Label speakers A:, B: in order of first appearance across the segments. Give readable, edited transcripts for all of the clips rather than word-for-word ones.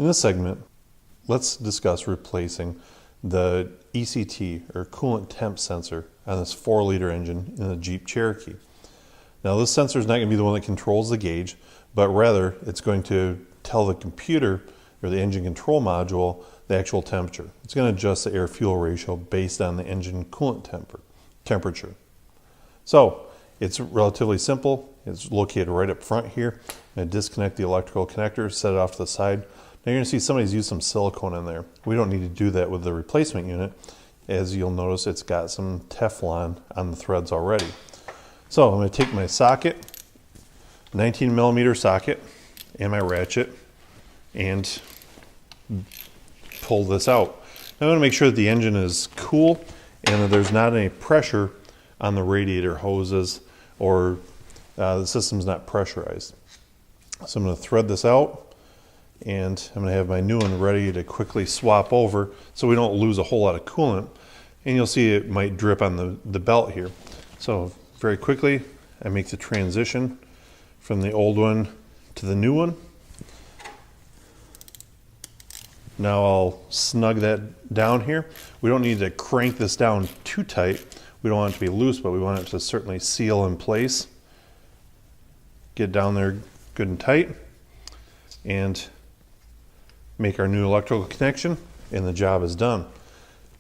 A: In this segment, let's discuss replacing the ECT, or coolant temp sensor, on this 4-liter engine in the Jeep Cherokee. Now this sensor is not going to be the one that controls the gauge, but rather it's going to tell the computer or the engine control module the actual temperature. It's going to adjust the air-fuel ratio based on the engine coolant temperature. So it's relatively simple. It's located right up front here. I'm going to disconnect the electrical connector, set it off to the side. Now you're going to see somebody's used some silicone in there. We don't need to do that with the replacement unit. As you'll notice, it's got some Teflon on the threads already. So I'm going to take my socket, 19mm socket, and my ratchet, and pull this out. Now I want to make sure that the engine is cool and that there's not any pressure on the radiator hoses, or the system's not pressurized. So I'm going to thread this out, and I'm going to have my new one ready to quickly swap over so we don't lose a whole lot of coolant. And you'll see it might drip on the belt here. So very quickly I make the transition from the old one to the new one. Now I'll snug that down here. We don't need to crank this down too tight. We don't want it to be loose, but we want it to certainly seal in place. Get down there good and tight, and make our new electrical connection, and the job is done.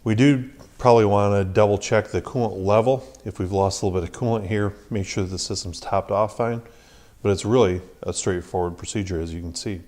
A: We do probably want to double check the coolant level. If we've lost a little bit of coolant here, make sure the system's topped off fine, but it's really a straightforward procedure, as you can see.